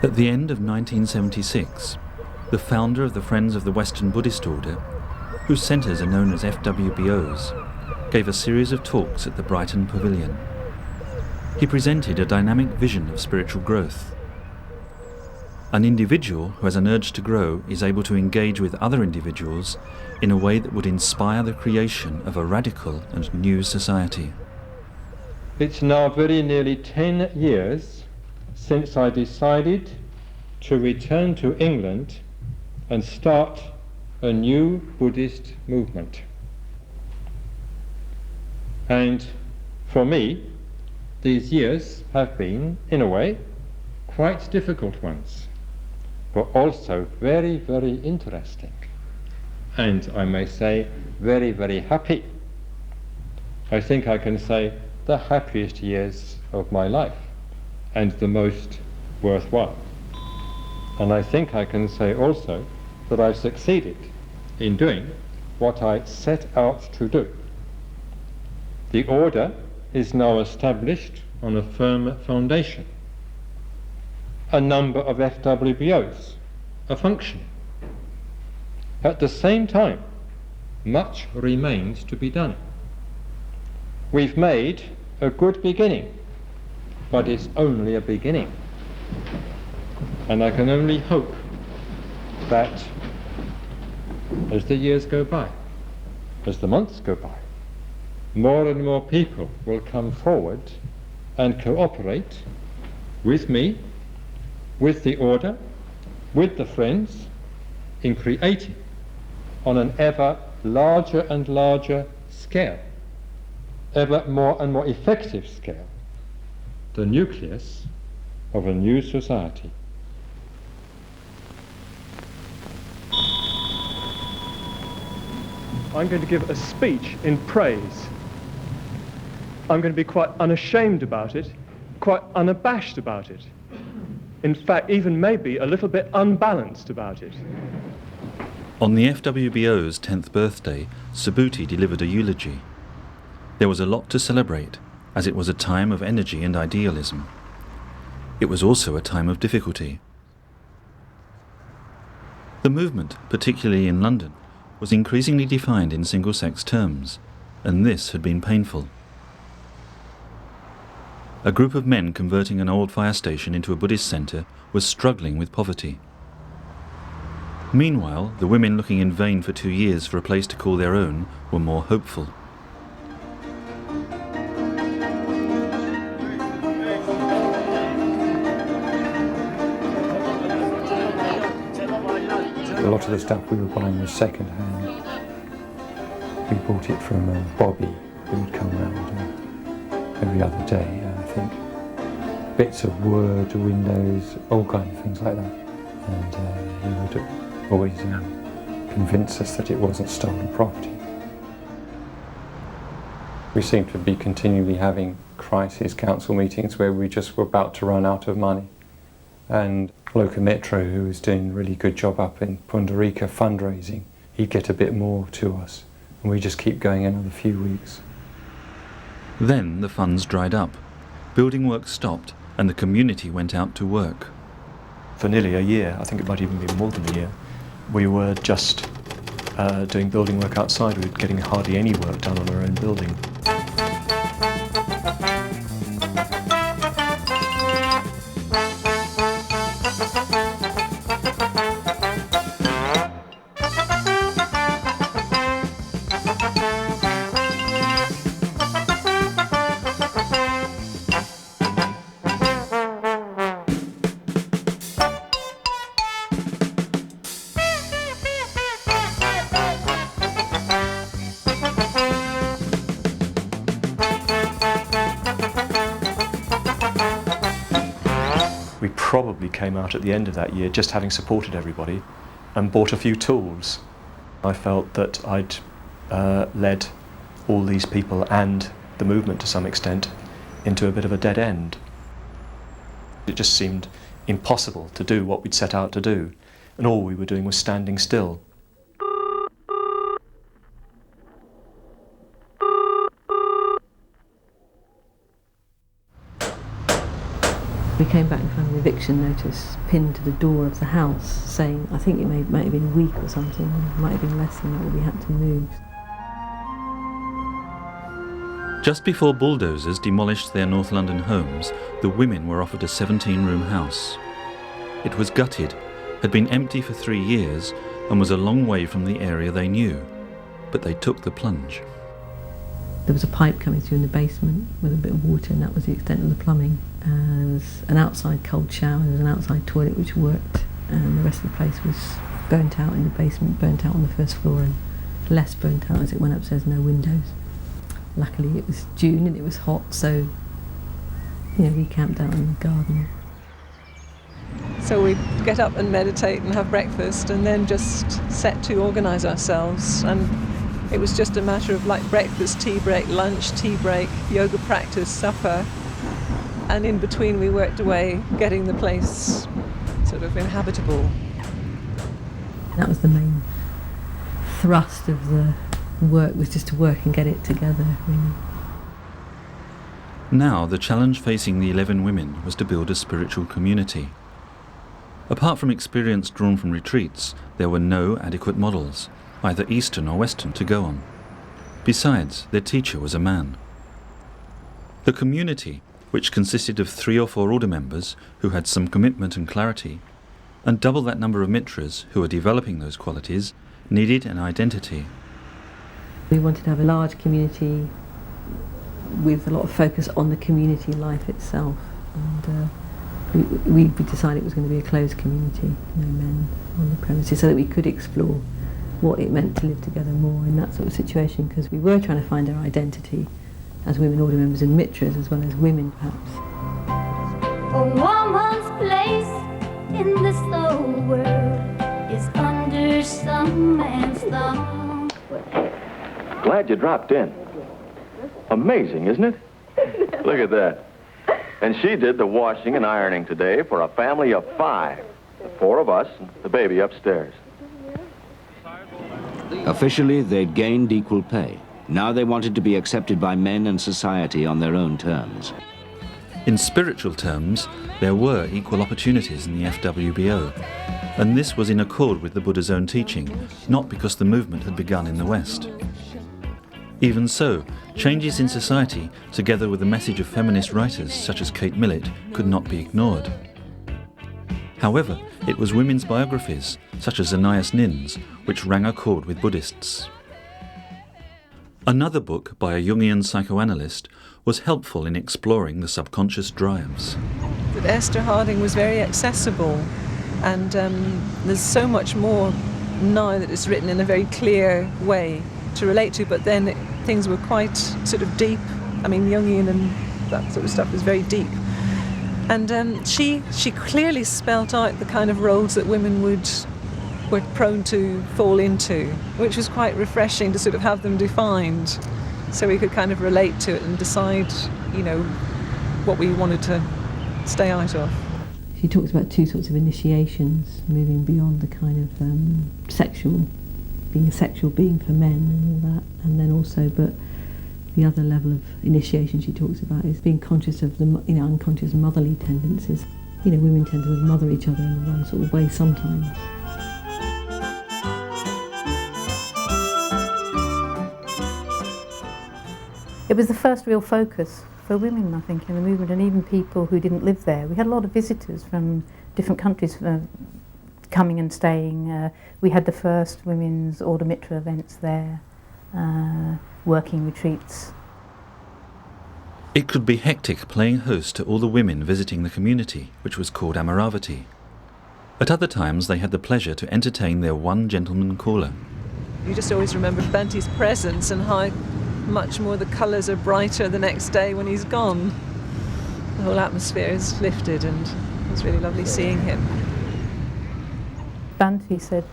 At the end of 1976, the founder of the Friends of the Western Buddhist Order, whose centres are known as FWBOs, gave a series of talks at the Brighton Pavilion. He presented a dynamic vision of spiritual growth. An individual who has an urge to grow is able to engage with other individuals in a way that would inspire the creation of a radical and new society. It's now very nearly 10 years since I decided to return to England and start a new Buddhist movement. And for me, these years have been, in a way, quite difficult ones, but also very, very interesting. And I may say, very, very happy. I think I can say the happiest years of my life and the most worthwhile. And I think I can say also that I've succeeded in doing what I set out to do. The order is now established on a firm foundation. A number of FWBOs are functioning. At the same time, much remains to be done. We've made a good beginning, but it's only a beginning. And I can only hope that as the years go by, as the months go by, more and more people will come forward and cooperate with me, with the order, with the friends, in creating on an ever larger and larger scale, ever more and more effective scale, the nucleus of a new society. I'm going to give a speech in praise. I'm going to be quite unashamed about it, quite unabashed about it. In fact, even maybe a little bit unbalanced about it. On the FWBO's 10th birthday, Subhuti delivered a eulogy. There was a lot to celebrate, as it was a time of energy and idealism. It was also a time of difficulty. The movement, particularly in London, was increasingly defined in single-sex terms, and this had been painful. A group of men converting an old fire station into a Buddhist centre was struggling with poverty. Meanwhile, the women looking in vain for 2 years for a place to call their own were more hopeful. A lot of the stuff we were buying was second hand. We bought it from Bobby, who would come round every other day, I think. Bits of wood, windows, all kinds of things like that. And he would always convince us that it wasn't stolen property. We seemed to be continually having crisis council meetings where we just were about to run out of money. And Loka Metro, who was doing a really good job up in Pundarika fundraising, he'd get a bit more to us, and we just keep going another few weeks. Then the funds dried up, building work stopped, and the community went out to work. For nearly a year, I think it might even be more than a year, we were just doing building work outside. We were getting hardly any work done on our own building. We probably came out at the end of that year just having supported everybody and bought a few tools. I felt that I'd led all these people and the movement to some extent into a bit of a dead end. It just seemed impossible to do what we'd set out to do, and all we were doing was standing still. We came back and found an eviction notice pinned to the door of the house saying, I think it might have been a week or something, it might have been less than that, but we had to move. Just before bulldozers demolished their North London homes, the women were offered a 17-room house. It was gutted, had been empty for 3 years, and was a long way from the area they knew. But they took the plunge. There was a pipe coming through in the basement with a bit of water, and that was the extent of the plumbing. There was an outside cold shower, there was an outside toilet which worked, and the rest of the place was burnt out in the basement, burnt out on the first floor, and less burnt out as it went upstairs, no windows. Luckily it was June and it was hot, so we camped out in the garden. So we'd get up and meditate and have breakfast and then just set to organise ourselves, and it was just a matter of like breakfast, tea break, lunch, tea break, yoga practice, supper, and in between we worked away getting the place sort of inhabitable. That was the main thrust of the work, was just to work and get it together, really. Now the challenge facing the 11 women was to build a spiritual community. Apart from experience drawn from retreats, there were no adequate models, either Eastern or Western, to go on. Besides, their teacher was a man. The community, which consisted of 3 or 4 order members who had some commitment and clarity, and double that number of mitras who were developing those qualities, needed an identity. We wanted to have a large community with a lot of focus on the community life itself, and we decided it was going to be a closed community, no men on the premises, so that we could explore what it meant to live together more in that sort of situation, because we were trying to find our identity as women order members and mitras, as well as women perhaps. A woman's place in this old world is under some man's thumb. Glad you dropped in. Amazing, isn't it? Look at that. And she did the washing and ironing today for a family of 5. The 4 of us and the baby upstairs. Officially, they'd gained equal pay. Now they wanted to be accepted by men and society on their own terms. In spiritual terms, there were equal opportunities in the FWBO, and this was in accord with the Buddha's own teaching, not because the movement had begun in the West. Even so, changes in society, together with the message of feminist writers such as Kate Millett, could not be ignored. However, it was women's biographies, such as Anais Nin's, which rang a chord with Buddhists. Another book by a Jungian psychoanalyst was helpful in exploring the subconscious drives. That Esther Harding was very accessible, and there's so much more now that it's written in a very clear way to relate to, but then things were quite sort of deep. I mean, Jungian and that sort of stuff was very deep. And she clearly spelt out the kind of roles that women were prone to fall into, which was quite refreshing to sort of have them defined, so we could kind of relate to it and decide, what we wanted to stay out of. She talks about 2 sorts of initiations, moving beyond the kind of sexual, being a sexual being for men and all that, and then also, but the other level of initiation she talks about is being conscious of the unconscious motherly tendencies. Women tend to mother each other in the wrong sort of way sometimes. It was the first real focus for women, I think, in the movement, and even people who didn't live there. We had a lot of visitors from different countries coming and staying. We had the first women's Order Mitra events there, working retreats. It could be hectic playing host to all the women visiting the community, which was called Amaravati. At other times they had the pleasure to entertain their one gentleman caller. You just always remember Bante's presence and how much more the colours are brighter the next day when he's gone. The whole atmosphere is lifted, and it was really lovely seeing him. Bante said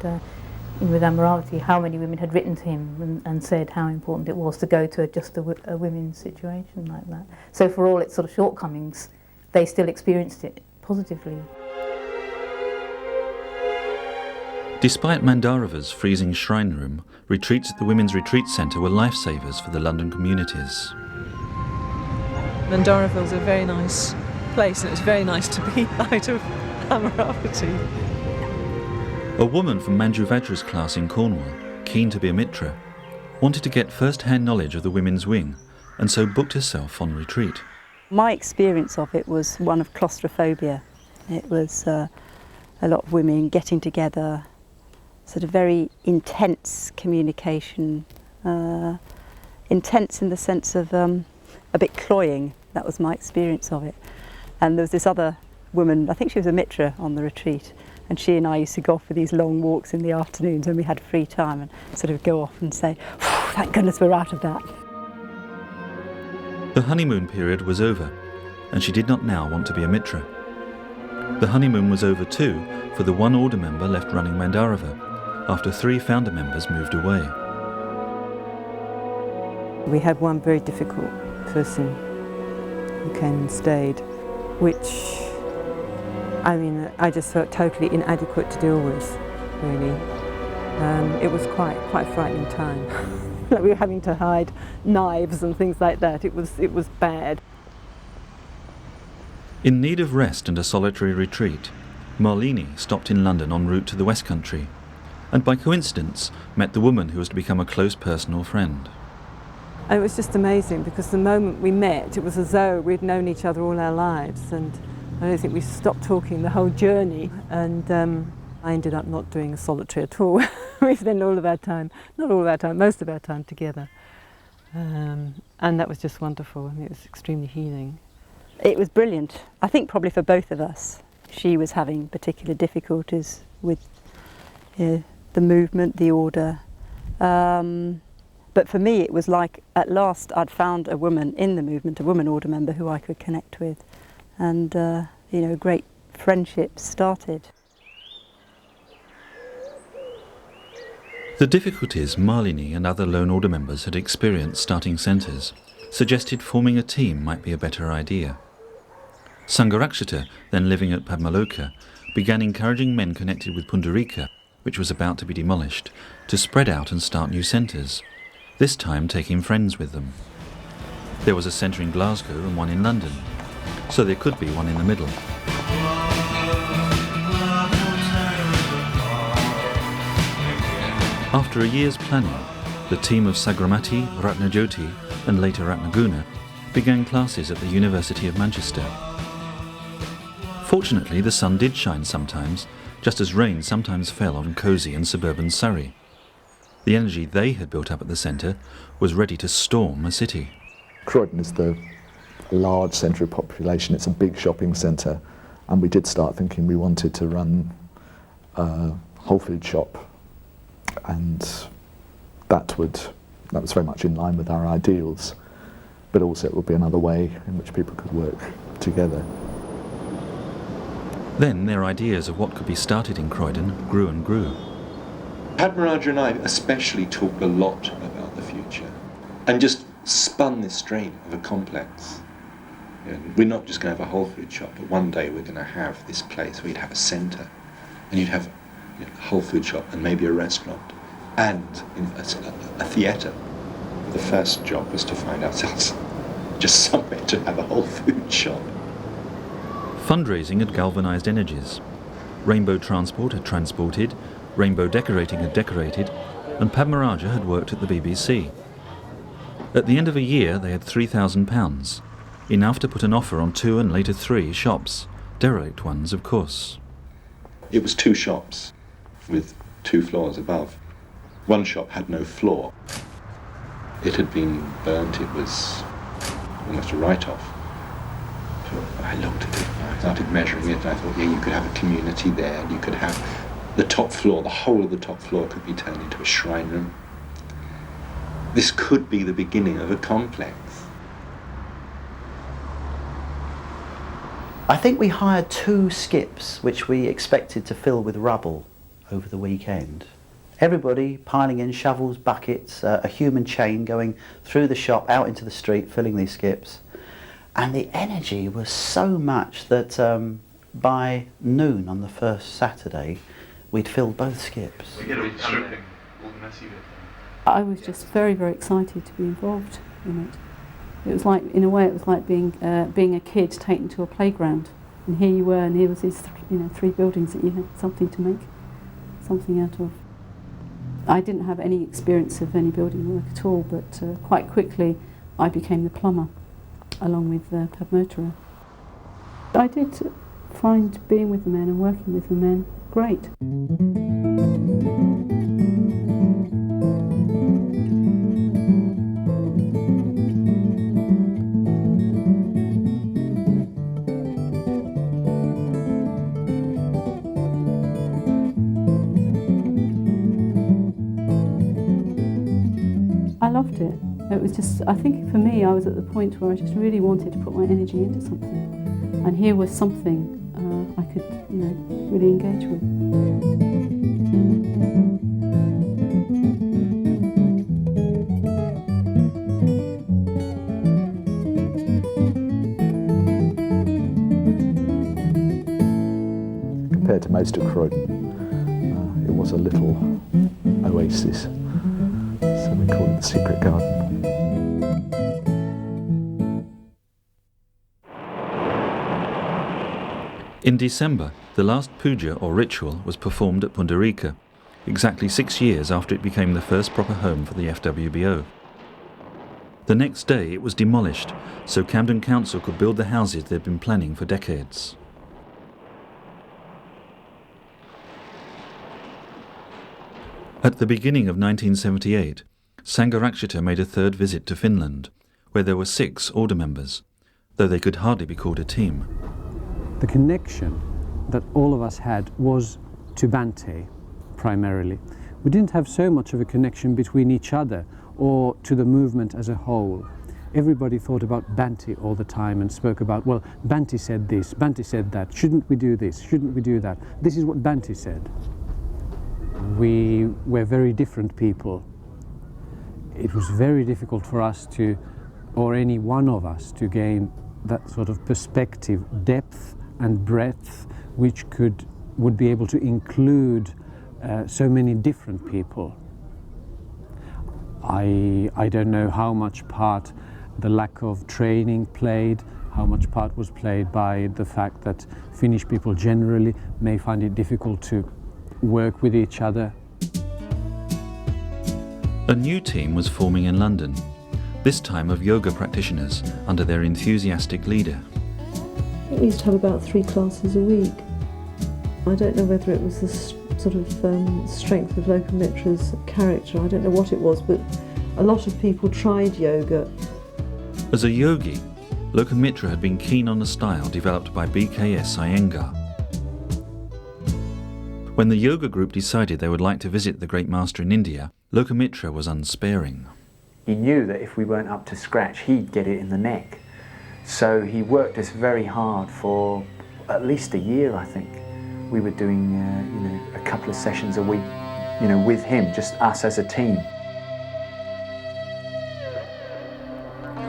with Amaravati how many women had written to him and said how important it was to go to just a women's situation like that. So for all its sort of shortcomings, they still experienced it positively. Despite Mandarava's freezing shrine room, retreats at the Women's Retreat Centre were lifesavers for the London communities. Mandarava was a very nice place, and it was very nice to be out of Sangharakshita. A woman from Manju Vajra's class in Cornwall, keen to be a mitra, wanted to get first-hand knowledge of the women's wing, and so booked herself on retreat. My experience of it was one of claustrophobia. It was a lot of women getting together, sort of very intense communication, intense in the sense of a bit cloying. That was my experience of it. And there was this other woman, I think she was a mitra on the retreat, and she and I used to go off for these long walks in the afternoons when we had free time and sort of go off and say, thank goodness we're out of that. The honeymoon period was over, and she did not now want to be a mitra. The honeymoon was over too for the one order member left running Mandarava, after 3 founder members moved away. We had one very difficult person who came and stayed, which, I mean, I just felt totally inadequate to deal with, really. It was quite a frightening time. Like we were having to hide knives and things like that. It was bad. In need of rest and a solitary retreat, Marlene stopped in London en route to the West Country, and by coincidence met the woman who was to become a close personal friend. And it was just amazing, because the moment we met, it was as though we'd known each other all our lives, and I don't think we stopped talking the whole journey. And I ended up not doing a solitary at all. We spent all of our time, not all of our time, most of our time together. And that was just wonderful. I mean, it was extremely healing. It was brilliant, I think probably for both of us. She was having particular difficulties with the movement, the order. But for me it was like at last I'd found a woman in the movement, a woman order member who I could connect with. And you know, great friendships started. The difficulties Marlene and other lone order members had experienced starting centres suggested forming a team might be a better idea. Sangharakshita, then living at Padmaloka, began encouraging men connected with Pundarika, which was about to be demolished, to spread out and start new centres, this time taking friends with them. There was a centre in Glasgow and one in London, so there could be one in the middle. After a year's planning, the team of Sagramati, Ratnajoti and later Ratnaguna began classes at the University of Manchester. Fortunately, the sun did shine sometimes, just as rain sometimes fell on cosy and suburban Surrey. The energy they had built up at the centre was ready to storm a city. Croydon is the large centre of population, it's a big shopping centre, and we did start thinking we wanted to run a whole food shop, and that was very much in line with our ideals, but also it would be another way in which people could work together. Then their ideas of what could be started in Croydon grew and grew. Padmaraja and I especially talked a lot about the future and just spun this dream of a complex. You know, we're not just going to have a whole food shop, but one day we're going to have this place where you'd have a centre and you'd have a whole food shop and maybe a restaurant and a theatre. The first job was to find ourselves just somewhere to have a whole food shop. Fundraising had galvanised energies. Rainbow Transport had transported, Rainbow Decorating had decorated, and Padmaraja had worked at the BBC. At the end of a year they had £3,000, enough to put an offer on 2 and later 3 shops, derelict ones of course. It was 2 shops with 2 floors above. One shop had no floor. It had been burnt, it was almost a write-off. I looked at it, I started measuring it, and I thought, yeah, you could have a community there, and you could have the top floor, the whole of the top floor could be turned into a shrine room. This could be the beginning of a complex. I think we hired 2 skips which we expected to fill with rubble over the weekend. Everybody piling in shovels, buckets, a human chain going through the shop, out into the street, filling these skips. And the energy was so much that by noon on the first Saturday, we'd filled both skips. I was just very, very excited to be involved in it. It was like, in a way, it was like being a kid taken to a playground, and here you were, and here was these, three buildings that you had something to make something out of. I didn't have any experience of any building work at all, but quite quickly I became the plumber, along with Padmotara. I did find being with the men and working with the men great. I loved it. It was just, I think for me, I was at the point where I just really wanted to put my energy into something. And here was something I could, really engage with. Compared to most of Croydon, it was a little oasis, so we call it the Secret Garden. In December, the last puja or ritual was performed at Pundarika, exactly 6 years after it became the first proper home for the FWBO. The next day it was demolished, so Camden Council could build the houses they'd been planning for decades. At the beginning of 1978, Sangharakshita made a third visit to Finland, where there were 6 order members, though they could hardly be called a team. The connection that all of us had was to Bhante, primarily. We didn't have so much of a connection between each other or to the movement as a whole. Everybody thought about Bhante all the time and spoke about, well, Bhante said this, Bhante said that, shouldn't we do this, shouldn't we do that? This is what Bhante said. We were very different people. It was very difficult for us to, or any one of us, to gain that sort of perspective, depth and breadth, which would be able to include so many different people. I don't know how much part the lack of training played, how much part was played by the fact that Finnish people generally may find it difficult to work with each other. A new team was forming in London, this time of yoga practitioners under their enthusiastic leader. We used to have about 3 classes a week. I don't know whether it was the sort of strength of Lokamitra's character, I don't know what it was, but a lot of people tried yoga. As a yogi, Lokamitra had been keen on the style developed by BKS Iyengar. When the yoga group decided they would like to visit the great master in India, Lokamitra was unsparing. He knew that if we weren't up to scratch, he'd get it in the neck. So he worked us very hard for at least a year, I think. We were doing, a couple of sessions a week, with him, just us as a team.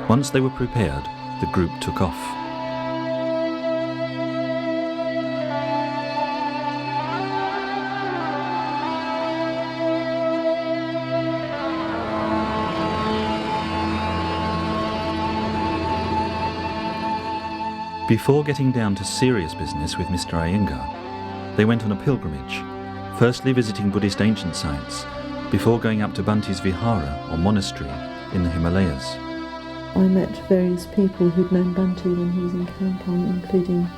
Once they were prepared, the group took off. Before getting down to serious business with Mr. Iyengar, they went on a pilgrimage, firstly visiting Buddhist ancient sites, before going up to Bhante's Vihara or monastery in the Himalayas. I met various people who'd known Bhante when he was in Kalimpong, including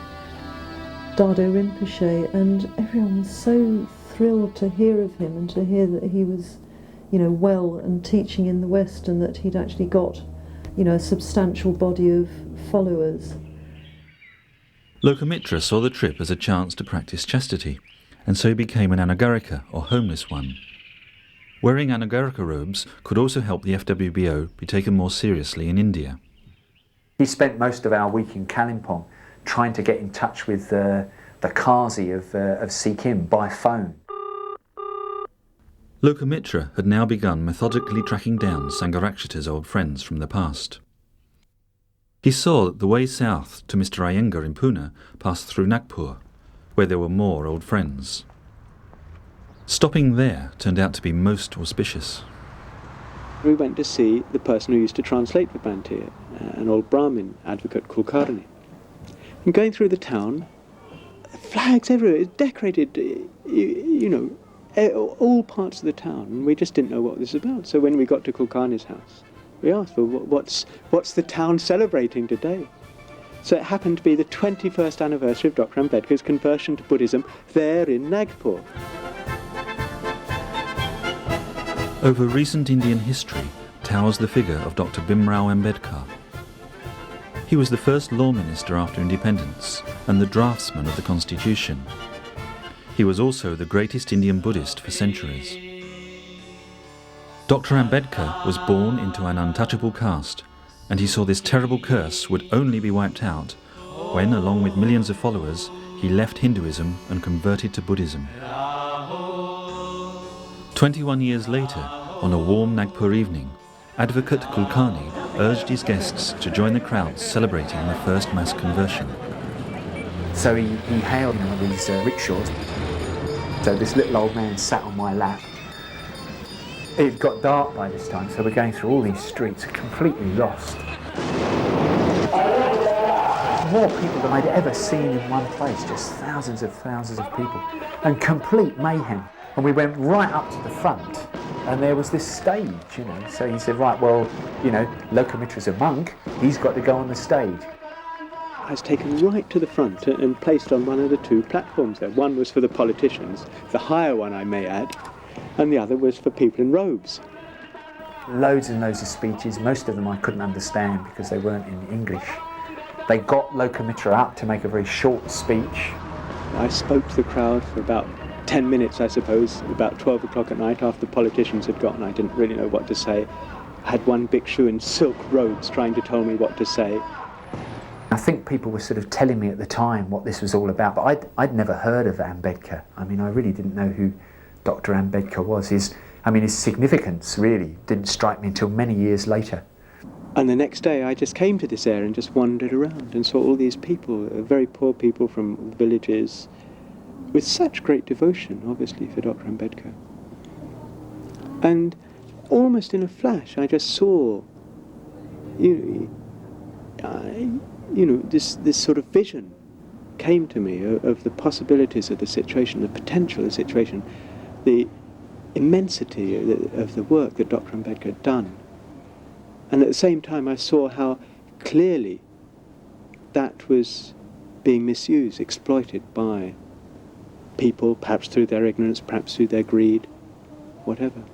Dado Rinpoche, and everyone was so thrilled to hear of him and to hear that he was, well and teaching in the West, and that he'd actually got, a substantial body of followers. Lokamitra saw the trip as a chance to practice chastity, and so became an anagarika, or homeless one. Wearing anagarika robes could also help the FWBO be taken more seriously in India. He spent most of our week in Kalimpong trying to get in touch with the Qazi of Sikkim by phone. Lokamitra had now begun methodically tracking down Sangharakshita's old friends from the past. He saw that the way south to Mr. Iyengar in Pune passed through Nagpur, where there were more old friends. Stopping there turned out to be most auspicious. We went to see the person who used to translate for Bhante, an old Brahmin, advocate Kulkarni. And going through the town, flags everywhere, it's decorated, you know, all parts of the town, and we just didn't know what this was about. So when we got to Kulkarni's house, we asked, well, what's the town celebrating today? So it happened to be the 21st anniversary of Dr. Ambedkar's conversion to Buddhism there in Nagpur. Over recent Indian history towers the figure of Dr. Bhimrao Ambedkar. He was the first law minister after independence and the draftsman of the Constitution. He was also the greatest Indian Buddhist for centuries. Dr. Ambedkar was born into an untouchable caste, and he saw this terrible curse would only be wiped out when, along with millions of followers, he left Hinduism and converted to Buddhism. 21 years later, on a warm Nagpur evening, Advocate Kulkarni urged his guests to join the crowds celebrating the first mass conversion. So he hailed one of these rickshaws. So this little old man sat on my lap. It got dark by this time, so we're going through all these streets, completely lost. More people than I'd ever seen in one place, just thousands of people, and complete mayhem. And we went right up to the front, and there was this stage, you know. So he said, right, well, you know, Lokamitra's a monk, he's got to go on the stage. I was taken right to the front and placed on one of the two platforms there. One was for the politicians, the higher one I may add, and the other was for people in robes. Loads and loads of speeches, most of them I couldn't understand because they weren't in English. They got Lokamitra up to make a very short speech. I spoke to the crowd for about 10 minutes, I suppose, about 12 o'clock at night after the politicians had gone. I didn't really know what to say. I had one bhikshu in silk robes trying to tell me what to say. I think people were sort of telling me at the time what this was all about, but I'd never heard of Ambedkar. I mean, I really didn't know who Dr. Ambedkar was. His significance really didn't strike me until many years later. And the next day I just came to this area and just wandered around and saw all these people, very poor people from villages, with such great devotion, obviously, for Dr. Ambedkar. And almost in a flash, I just saw, this sort of vision came to me of the possibilities of the situation, the potential of the situation, the immensity of the work that Dr. Ambedkar had done. And at the same time, I saw how clearly that was being misused, exploited by people, perhaps through their ignorance, perhaps through their greed, whatever.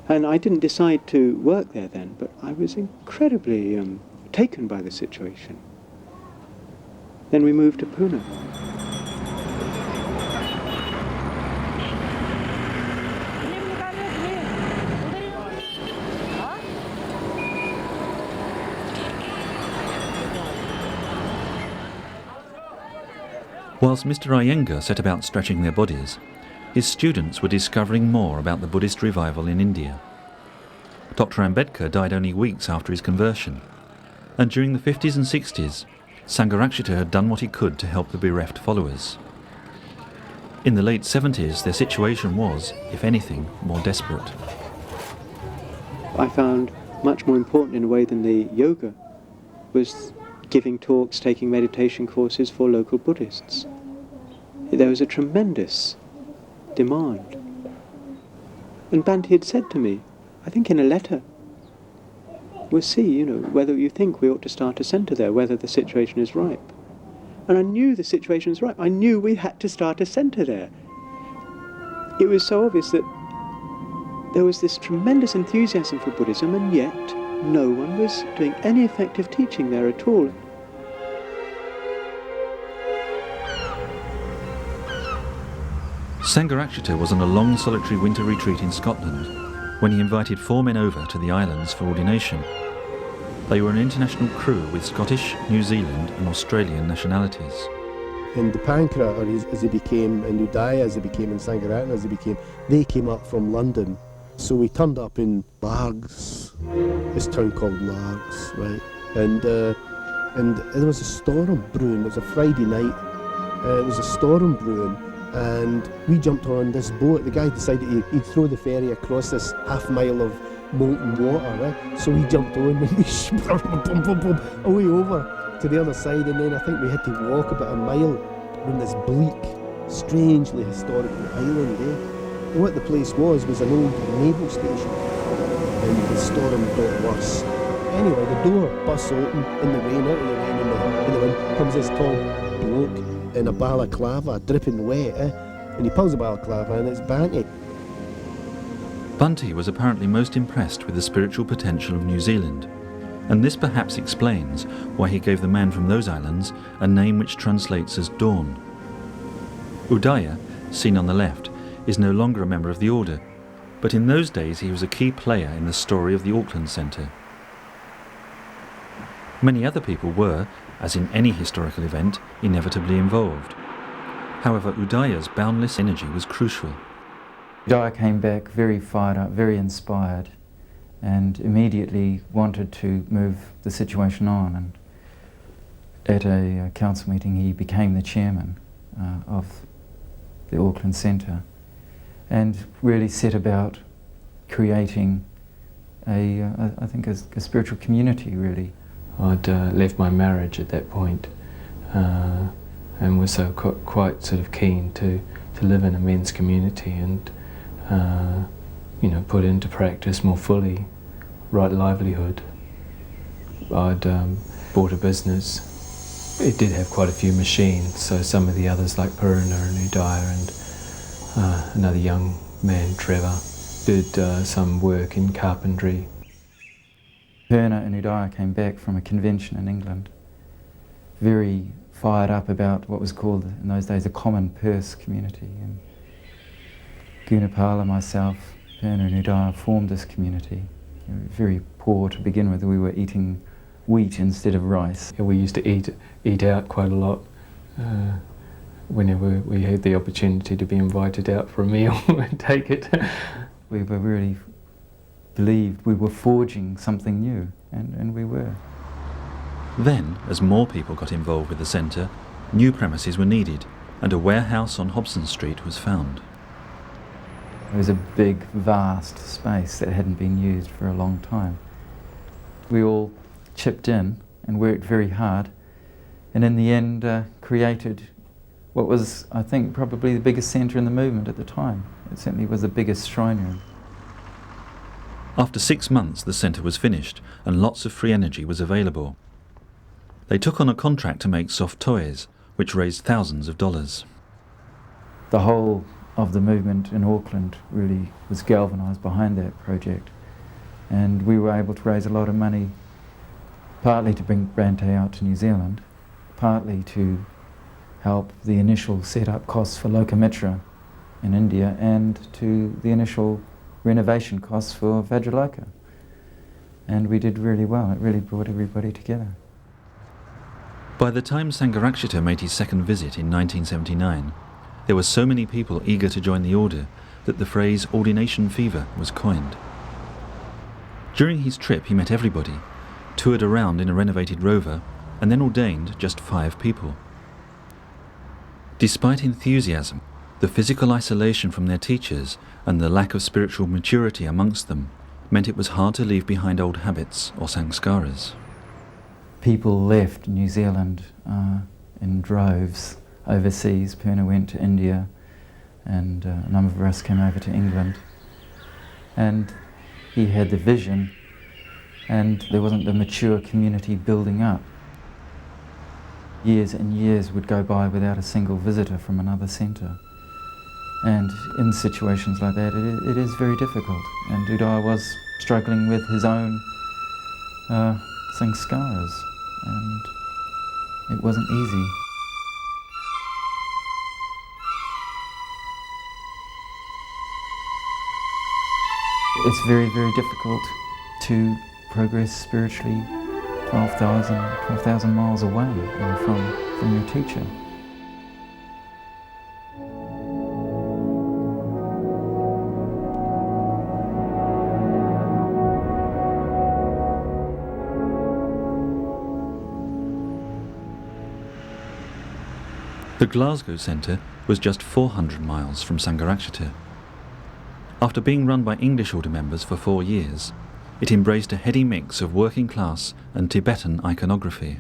And I didn't decide to work there then, but I was incredibly taken by the situation. Then we moved to Pune. Whilst Mr. Iyengar set about stretching their bodies, his students were discovering more about the Buddhist revival in India. Dr. Ambedkar died only weeks after his conversion, and during the 50s and 60s, Sangharakshita had done what he could to help the bereft followers. In the late 70s, their situation was, if anything, more desperate. I found much more important in a way than the yoga was giving talks, taking meditation courses for local Buddhists. There was a tremendous demand. And Bhante had said to me, I think in a letter, we'll see, whether you think we ought to start a centre there, whether the situation is ripe. And I knew the situation was ripe. I knew we had to start a centre there. It was so obvious that there was this tremendous enthusiasm for Buddhism, and yet no one was doing any effective teaching there at all. Sangharakshita was on a long solitary winter retreat in Scotland when he invited 4 men over to the islands for ordination. They were an international crew with Scottish, New Zealand and Australian nationalities. In Dipankara, or as they became in Udaya, as they became in Sangharakshita, they came up from London. So we turned up in Largs, this town called Largs, right? And there was a storm brewing. It was a Friday night. It was a storm brewing, and we jumped on this boat. The guy decided he'd throw the ferry across this half mile of molten water, so we jumped on and we away over to the other side, and then I think we had to walk about a mile on this bleak, strangely historical island. And what the place was an old naval station, and the storm got worse. Anyway, the door busts open in the rain, out of the rain, in the wind, comes this tall bloke in a balaclava, dripping wet, and he pulls a balaclava, and it's Banty. Bunty was apparently most impressed with the spiritual potential of New Zealand, and this perhaps explains why he gave the man from those islands a name which translates as dawn. Udaya, seen on the left, is no longer a member of the order, but in those days he was a key player in the story of the Auckland Centre. Many other people were, as in any historical event, inevitably involved. However, Udaya's boundless energy was crucial. Udaya came back very fired up, very inspired, and immediately wanted to move the situation on. And at a council meeting he became the chairman of the Auckland Centre and really set about creating I think a spiritual community, really. I'd left my marriage at that point, and was so quite sort of keen to live in a men's community and put into practice more fully right livelihood. I'd bought a business. It did have quite a few machines, so some of the others like Puruna and Udaya and another young man, Trevor, did some work in carpentry. Puruna and Udaya came back from a convention in England, very fired up about what was called in those days a common purse community. And Gunapala, myself, Puruna and Udaya formed this community. We were very poor to begin with. We were eating wheat instead of rice. Yeah, we used to eat out quite a lot. Whenever we had the opportunity to be invited out for a meal, we'd take it. We were really believed we were forging something new, and we were. Then, as more people got involved with the centre, new premises were needed, and a warehouse on Hobson Street was found. It was a big, vast space that hadn't been used for a long time. We all chipped in and worked very hard, and in the end created what was, I think, probably the biggest centre in the movement at the time. It certainly was the biggest shrine room. After 6 months, the centre was finished, and lots of free energy was available. They took on a contract to make soft toys, which raised thousands of dollars. The whole of the movement in Auckland really was galvanised behind that project, and we were able to raise a lot of money, partly to bring Bante out to New Zealand, partly to help the initial set-up costs for Lokamitra in India, and to the initial renovation costs for Vajraloka. And we did really well. It really brought everybody together. By the time Sangharakshita made his second visit in 1979, there were so many people eager to join the order that the phrase ordination fever was coined. During his trip he met everybody, toured around in a renovated rover, and then ordained just 5 people. Despite enthusiasm, the physical isolation from their teachers and the lack of spiritual maturity amongst them meant it was hard to leave behind old habits or sanskaras. People left New Zealand in droves overseas. Purna went to India, and a number of us came over to England. And he had the vision, and there wasn't the mature community building up. Years and years would go by without a single visitor from another centre. And in situations like that, it is very difficult. And Udaya was struggling with his own sanskaras, and it wasn't easy. It's very, very difficult to progress spiritually 12,000 miles away from your teacher. The Glasgow Centre was just 400 miles from Sangharakshita. After being run by English order members for 4 years, it embraced a heady mix of working class and Tibetan iconography.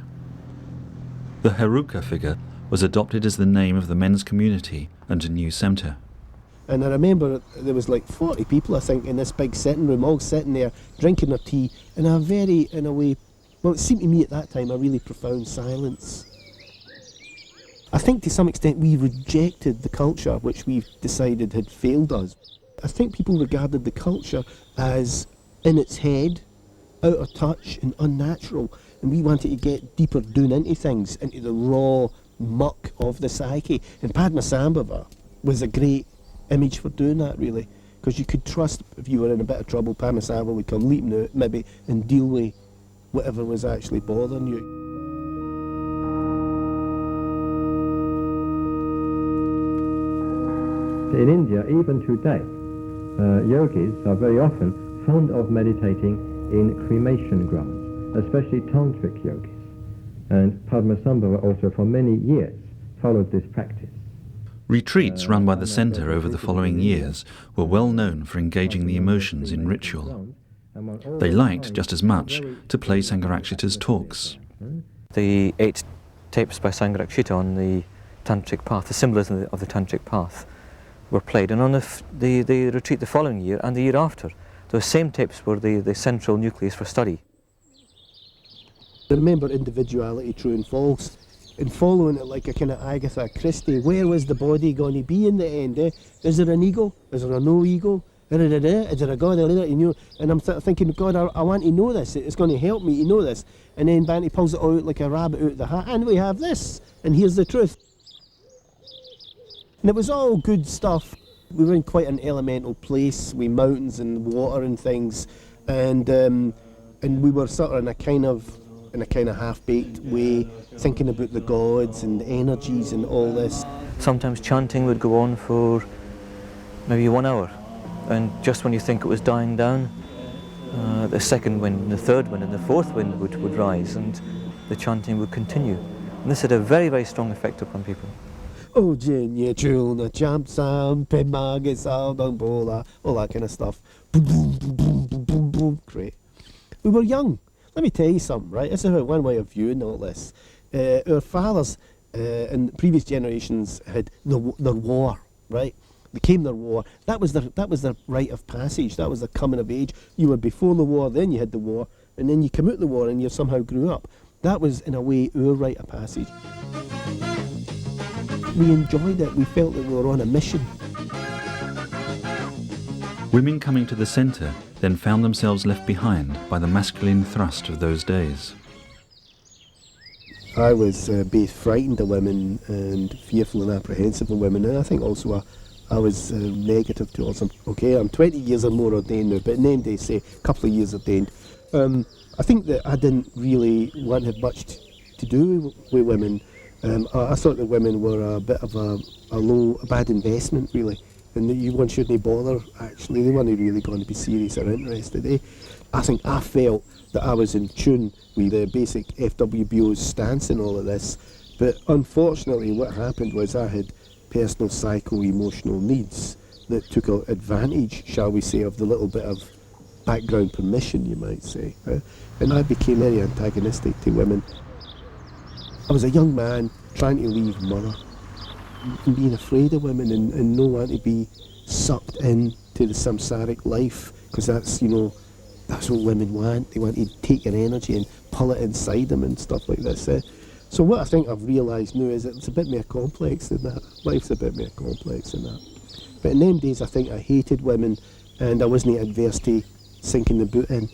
The Heruka figure was adopted as the name of the men's community and a new centre. And I remember there was like 40 people, I think, in this big sitting room, all sitting there, drinking their tea, in a very, in a way, well, it seemed to me at that time, a really profound silence. I think to some extent we rejected the culture which we've decided had failed us. I think people regarded the culture as in its head, out of touch and unnatural, and we wanted to get deeper down into things, into the raw muck of the psyche. And Padmasambhava was a great image for doing that, really, because you could trust if you were in a bit of trouble, Padmasambhava would come leaping out maybe and deal with whatever was actually bothering you. In India, even today, yogis are very often fond of meditating in cremation grounds, especially tantric yogis. And Padmasambhava also for many years followed this practice. Retreats run by the centre over the following years were well known for engaging the emotions in ritual. They liked just as much to play Sangharakshita's talks. The 8 tapes by Sangharakshita on the tantric path, the symbolism of the tantric path, were played, and on the retreat the following year and the year after, those same tapes were the central nucleus for study. I remember individuality, true and false, and following it like a kind of Agatha Christie. Where was the body going to be in the end? Is there an ego? Is there a no ego? Is there a God? And I'm thinking, God, I want to know this. It's going to help me to know this. And then Banty pulls it out like a rabbit out of the hat, and we have this, and here's the truth. And it was all good stuff. We were in quite an elemental place with mountains and water and things, and we were sort of in a kind of half-baked way, thinking about the gods and the energies and all this. Sometimes chanting would go on for maybe 1 hour, and just when you think it was dying down, the second wind, the third wind and the fourth wind would rise, and the chanting would continue. And this had a very, very strong effect upon people. Oh, Jenya Chulna, Champ Sam, Pemagis, Bola, all that kind of stuff. Boom, boom, boom, boom, boom, boom, boom. Great. We were young. Let me tell you something, right? This is one way of viewing all this. Our fathers in previous generations had their war, right? They came their war. That was their rite of passage. That was the coming of age. You were before the war, then you had the war, and then you come out the war and you somehow grew up. That was, in a way, our rite of passage. We enjoyed it. We felt that we were on a mission. Women coming to the centre then found themselves left behind by the masculine thrust of those days. I was both frightened of women and fearful and apprehensive of women, and I think also I was negative towards them. Okay, I'm 20 years or more ordained now, but in them days, say, a couple of years ordained. I think that I didn't really want to have much to do with women. I thought that women were a bit of a bad investment, really, and that one shouldn't bother, actually. They weren't really going to be serious or interested. I think I felt that I was in tune with the basic FWBO's stance in all of this, but unfortunately what happened was I had personal psycho-emotional needs that took advantage, shall we say, of the little bit of background permission, you might say, and I became very antagonistic to women. I was a young man trying to leave mother and being afraid of women and no one to be sucked into the samsaric life, because that's what women want. They want to take your energy and pull it inside them and stuff like this. So what I think I've realised now is that it's a bit more complex than that. Life's a bit more complex than that. But in them days I think I hated women and I wasn't adverse to sinking the boot in,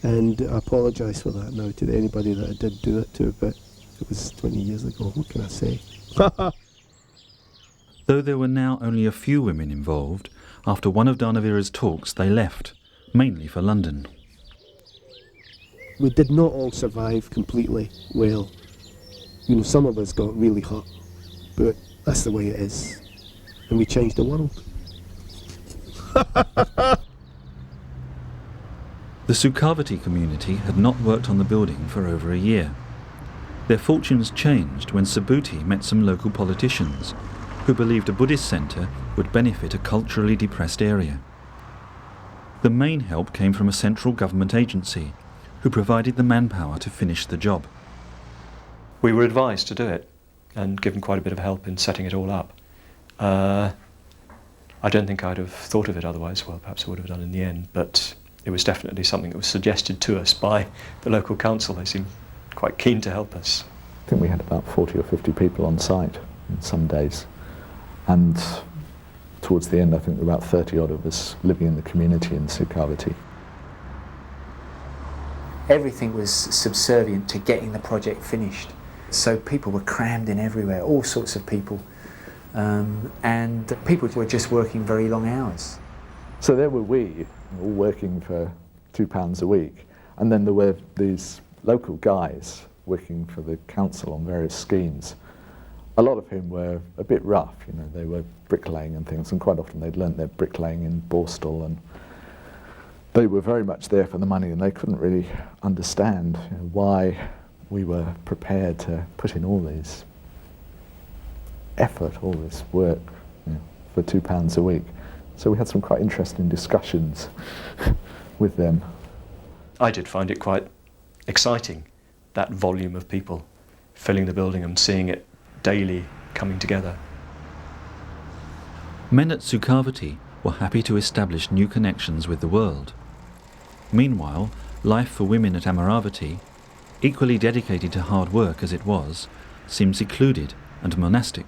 and I apologise for that now to anybody that I did do it to, but it was 20 years ago, what can I say? Though there were now only a few women involved, after one of Dhanavira's talks they left, mainly for London. We did not all survive completely well. Some of us got really hurt, but that's the way it is. And we changed the world. The Sukhavati community had not worked on the building for over a year. Their fortunes changed when Subhuti met some local politicians who believed a Buddhist centre would benefit a culturally depressed area. The main help came from a central government agency, who provided the manpower to finish the job. We were advised to do it and given quite a bit of help in setting it all up. I don't think I'd have thought of it otherwise. Well, perhaps I would have done in the end, but it was definitely something that was suggested to us by the local council. They seemed quite keen to help us. I think we had about 40 or 50 people on site in some days, and towards the end I think there were about 30 odd of us living in the community in Sangharakshita. Everything was subservient to getting the project finished. So people were crammed in everywhere, all sorts of people. And people were just working very long hours. So there were we, all working for £2 a week, and then there were these local guys working for the council on various schemes, a lot of whom were a bit rough. You know, they were bricklaying and things, and quite often they'd learnt their bricklaying in Borstal, and they were very much there for the money, and they couldn't really understand, you know, why we were prepared to put in all this effort, all this work, you know, for £2 a week. So we had some quite interesting discussions with them. I did find it quite exciting, that volume of people filling the building and seeing it daily coming together. Men at Sangharakshita were happy to establish new connections with the world. Meanwhile, life for women at Amaravati, equally dedicated to hard work as it was, seemed secluded and monastic.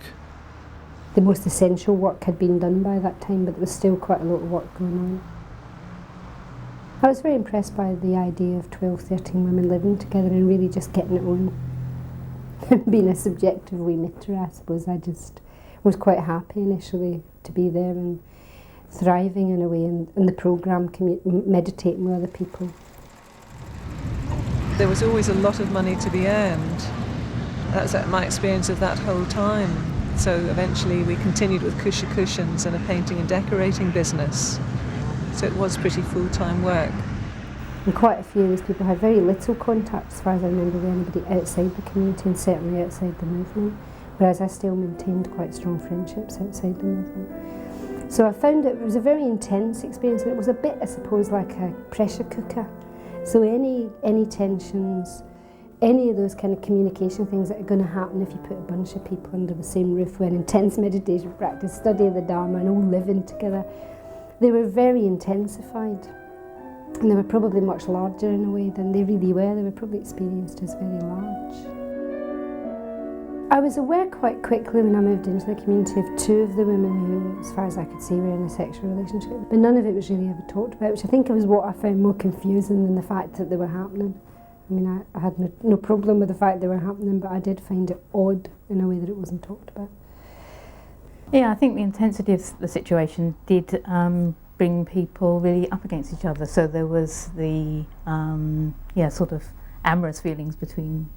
The most essential work had been done by that time, but there was still quite a lot of work going on. I was very impressed by the idea of 12, 13 women living together and really just getting it on. Being a subjective wee mitre, I suppose, I just was quite happy initially to be there and thriving in a way in the programme, meditating with other people. There was always a lot of money to be earned. That's my experience of that whole time. So eventually we continued with cushions and a painting and decorating business. So it was pretty full-time work. And quite a few of these people had very little contact, as far as I remember, with anybody outside the community and certainly outside the movement, whereas I still maintained quite strong friendships outside the movement. So I found it was a very intense experience, and it was a bit, I suppose, like a pressure cooker. So any tensions, any of those kind of communication things that are going to happen if you put a bunch of people under the same roof with an intense meditation practice, study of the Dharma and all living together, they were very intensified. And they were probably much larger in a way than they really were. They were probably experienced as very large. I was aware quite quickly when I moved into the community of two of the women who, as far as I could see, were in a sexual relationship. But none of it was really ever talked about, which I think was what I found more confusing than the fact that they were happening. I mean, I had no problem with the fact they were happening, but I did find it odd in a way that it wasn't talked about. Yeah, I think the intensity of the situation did bring people really up against each other. So there was the sort of amorous feelings between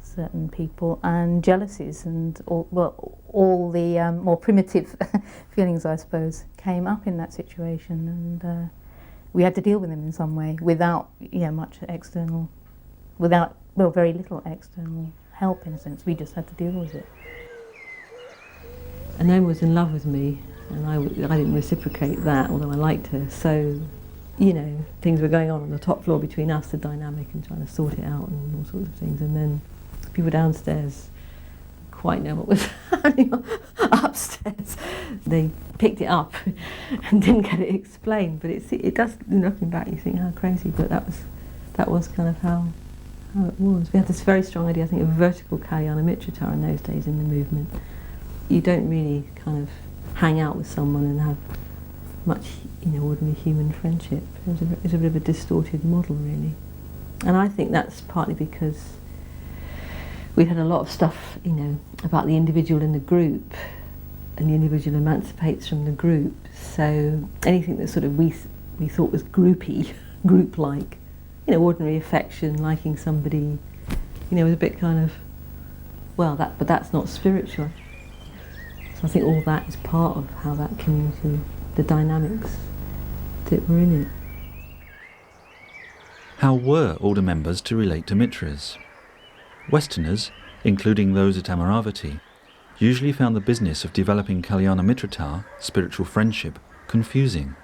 certain people and jealousies and all the more primitive feelings, I suppose, came up in that situation, and we had to deal with them in some way without much external, very little external help in a sense. We just had to deal with it. And Naomi was in love with me, and I didn't reciprocate that, although I liked her. So, things were going on the top floor between us, the dynamic, and trying to sort it out and all sorts of things. And then people downstairs quite know what was happening upstairs. They picked it up and didn't get it explained. But it does, looking back, you think how crazy. But that was kind of how it was. We had this very strong idea, I think, of vertical Kalyana Mitrata in those days in the movement. You don't really kind of hang out with someone and have much, ordinary human friendship. It's a bit of a distorted model, really. And I think that's partly because we had a lot of stuff, about the individual in the group, and the individual emancipates from the group. So anything that sort of we thought was groupy, group-like, ordinary affection, liking somebody, was a bit kind of, but that's not spiritual. So I think all that is part of how that community, the dynamics that were in it. How were Order members to relate to Mitras? Westerners, including those at Amaravati, usually found the business of developing Kalyana Mitrata, spiritual friendship, confusing.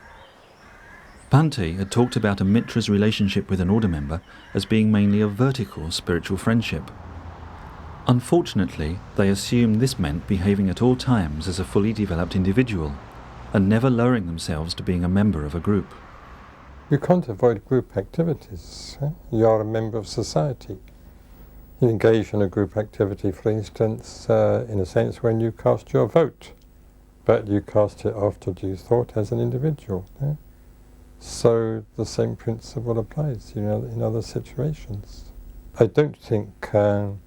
Bhante had talked about a mitra's relationship with an order member as being mainly a vertical spiritual friendship. Unfortunately, they assumed this meant behaving at all times as a fully developed individual, and never lowering themselves to being a member of a group. You can't avoid group activities. You are a member of society. You engage in a group activity, for instance, in a sense when you cast your vote, but you cast it after due thought as an individual. So the same principle applies, in other situations. I don't think an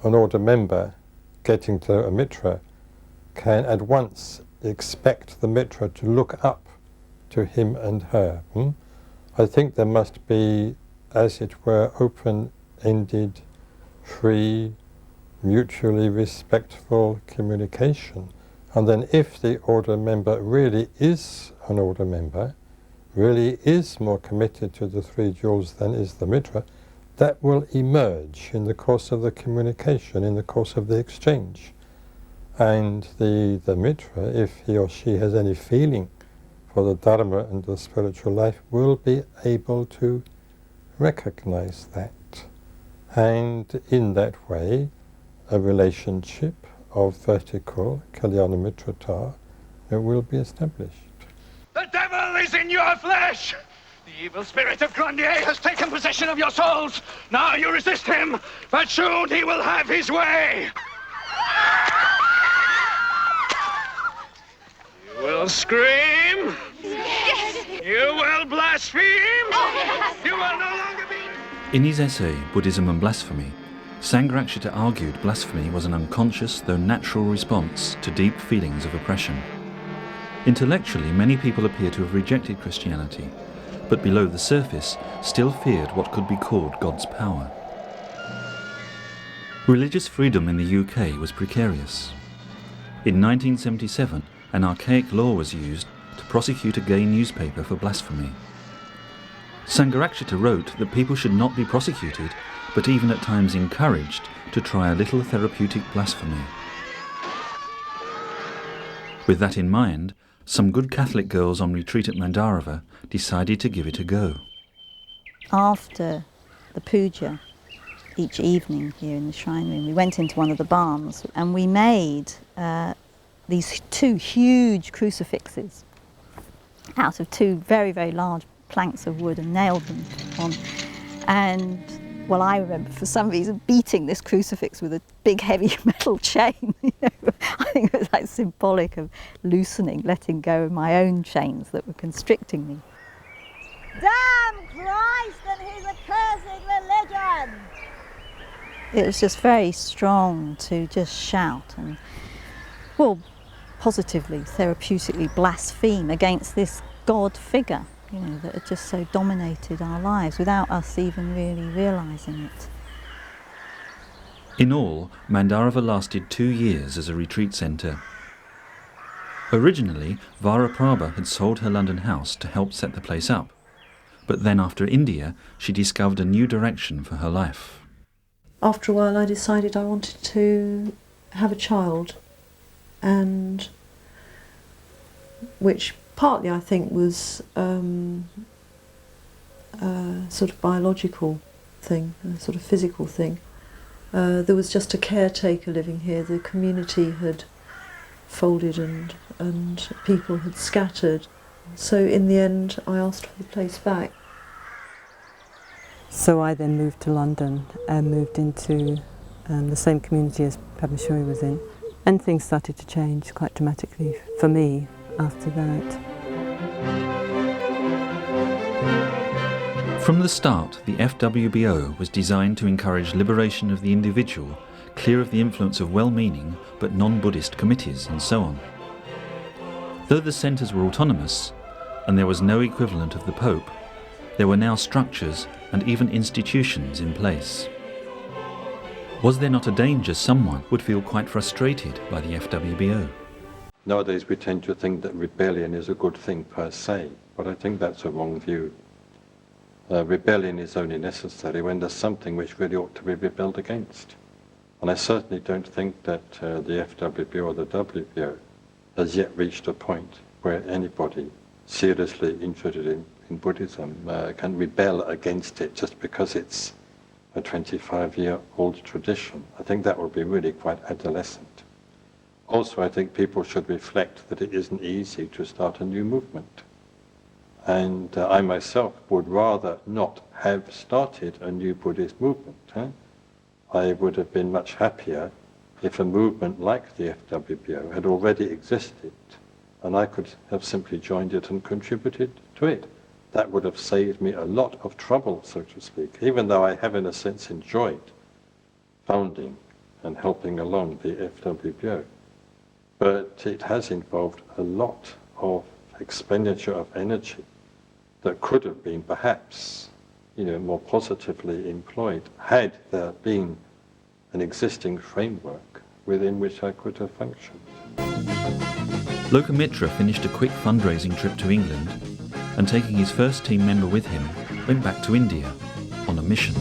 order member getting to a mitra can at once expect the mitra to look up to him and her. I think there must be, as it were, open-ended, free, mutually respectful communication. And then if the order member really is an order member, really is more committed to the three jewels than is the mitra, that will emerge in the course of the communication, in the course of the exchange. And the mitra, if he or she has any feeling for the Dharma and the spiritual life, will be able to recognize that. And in that way, a relationship of vertical Kalyana Mitrata will be established. The devil is in your flesh! The evil spirit of Grandier has taken possession of your souls! Now you resist him, but soon he will have his way! You will scream! Yes. You will blaspheme! You will no longer be... In his essay, Buddhism and Blasphemy, Sangharakshita argued blasphemy was an unconscious, though natural response to deep feelings of oppression. Intellectually, many people appear to have rejected Christianity, but below the surface still feared what could be called God's power. Religious freedom in the UK was precarious. In 1977, an archaic law was used to prosecute a gay newspaper for blasphemy. Sangharakshita wrote that people should not be prosecuted, but even at times encouraged to try a little therapeutic blasphemy. With that in mind, some good Catholic girls on retreat at Mandarava decided to give it a go. After the puja, each evening here in the shrine room, we went into one of the barns and we made these two huge crucifixes out of two very, very large planks of wood and nailed them on. And, well, I remember for some reason beating this crucifix with a big heavy metal chain. I think it was like symbolic of loosening, letting go of my own chains that were constricting me. Damn Christ and his accursed religion! It was just very strong to just shout and, well, positively, therapeutically blaspheme against this God figure, that had just so dominated our lives without us even really realising it. In all, Mandarava lasted 2 years as a retreat centre. Originally, Varaprabha had sold her London house to help set the place up, but then after India, she discovered a new direction for her life. After a while I decided I wanted to have a child, and which partly I think was a sort of biological thing, a sort of physical thing. There was just a caretaker living here. The community had folded and people had scattered. So in the end I asked for the place back. So I then moved to London and moved into the same community as Padma Shuri was in. And things started to change quite dramatically for me after that. From the start, the FWBO was designed to encourage liberation of the individual, clear of the influence of well-meaning but non-Buddhist committees and so on. Though the centres were autonomous, and there was no equivalent of the Pope, there were now structures and even institutions in place. Was there not a danger someone would feel quite frustrated by the FWBO? Nowadays we tend to think that rebellion is a good thing per se, but I think that's a wrong view. Rebellion is only necessary when there's something which really ought to be rebelled against. And I certainly don't think that the FWBO or the WBO has yet reached a point where anybody seriously interested in Buddhism can rebel against it just because it's a 25-year-old tradition. I think that would be really quite adolescent. Also, I think people should reflect that it isn't easy to start a new movement. And I myself would rather not have started a new Buddhist movement. I would have been much happier if a movement like the FWBO had already existed and I could have simply joined it and contributed to it. That would have saved me a lot of trouble, so to speak, even though I have in a sense enjoyed founding and helping along the FWBO. But it has involved a lot of expenditure of energy that could have been perhaps, more positively employed had there been an existing framework within which I could have functioned. Lokamitra finished a quick fundraising trip to England and, taking his first team member with him, went back to India on a mission.